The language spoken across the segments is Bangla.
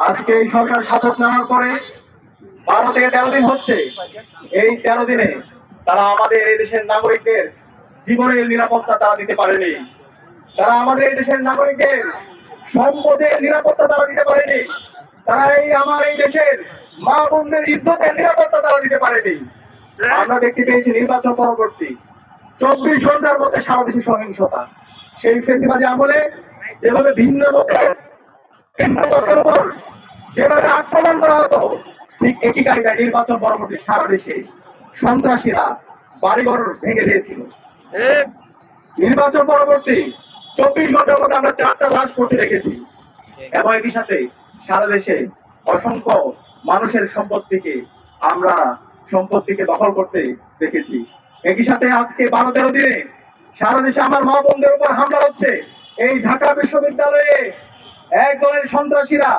আজকে এই সরকার শপথ নেওয়ার পরে 12 থেকে 13 দিন হচ্ছে। এই 13 দিনে তারা আমাদের এই দেশের নাগরিকদের জীবনের নিরাপত্তা তারা দিতে পারেনি। তারা আমাদের এই দেশের নাগরিকদের সম্পদের নিরাপত্তা তারা দিতে পারেনি। তারা আমার এই দেশের মা বোনদের ইজ্জতের নিরাপত্তা তারা দিতে পারেনি। আমরা দেখতে পেয়েছি নির্বাচন পরবর্তী 24 ঘন্টার মধ্যে সারা দেশে সহিংসতা। সেই ফেসিবাদী আমলে যেভাবে ভিন্ন মতের উপর যেভাবে আক্রমণ করা হতো, ঠিক একই কায়দায় নির্বাচন পরবর্তী সারা দেশে সন্ত্রাসীরা বাড়িঘর ভেঙে দিয়েছিল। নির্বাচন পরবর্তী 24 ঘন্টার মধ্যে আমরা 4টা লাশ পড়তে দেখেছি এবং একই সাথে সারা দেশে অসংখ্য মানুষের সম্পত্তিকে দখল করতে দেখেছি। একই সাথে আজকে 12-13 দিনে সারা দেশে আমার মা বোনদের উপর হামলা হচ্ছে। এই ঢাকা বিশ্ববিদ্যালয়ে এক দলের সন্ত্রাসীরা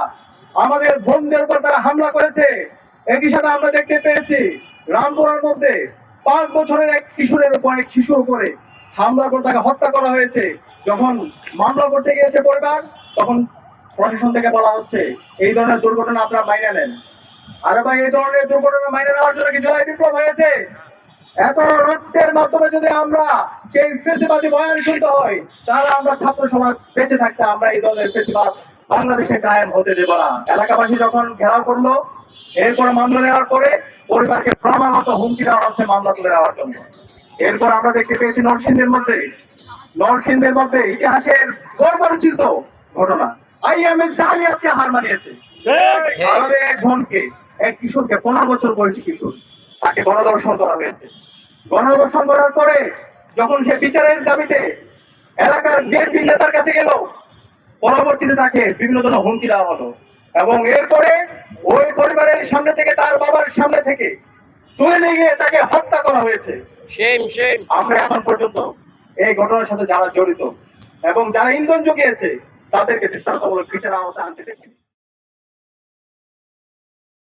আমাদের বোনদের উপর তারা হামলা করেছে। একই সাথে আমরা দেখতে পেয়েছি রামপুরার মধ্যে 5 বছরের এক শিশুর উপরে হামলা করে তাকে হত্যা করা হয়েছে। যখন মামলা করতে গিয়েছে পরিবার, তখন প্রশাসন থেকে বলা হচ্ছে এই ধরনের দুর্ঘটনা আপনারা মাইনে নেন। আরে ভাই, এই ধরনের দুর্ঘটনা মাইনে নেওয়ার জন্য কি জুলাই বিপ্লব হয়েছে? এত রক্তের মাধ্যমে যদি আমরা সেই ফেসিবাদী বয়ান শুনতে হয়, তাহলে আমরা ছাত্র সমাজ বেঁচে থাকতে আমরা এই দলের ফেসিবাদ বাংলাদেশে কায়েম হতে দেব না। এলাকাবাসী যখন ঘেরাও করলো, এরপরে মামলা নেওয়ার পরে পরিবারকে ক্রমাগত হুমকি দেওয়া হচ্ছে মামলা তুলে নেওয়ার জন্য। এরপর আমরা দেখতে পেয়েছি নরসিংদীর মধ্যে ইতিহাসের গর্বরচিত ঘটনা, আইএমএ জালিয়াতকে হার মানিয়েছে। আমাদের এক বোনকে, এক কিশোরকে, 15 বছর বয়সী কিশোর, তাকে গণধর্ষণ করা হয়েছে। গণধর্ষণ করার পরে যখন সে বিচারের দাবিতে এলাকার বিএনপি নেতার কাছে গেল, পরবর্তীতে তাকে বিভিন্ন ধরনের হুমকি দেওয়া হলো এবং এরপরে ওই পরিবারের সামনে থেকে, তার বাবার সামনে থেকে তুলে নিয়ে গিয়ে তাকে হত্যা করা হয়েছে। আমরা এখন পর্যন্ত এই ঘটনার সাথে যারা জড়িত এবং যারা ইন্ধন জুগিয়েছে তাদেরকে দৃষ্টান্তমূলক বিচারের আওতায় আনতে দেখি।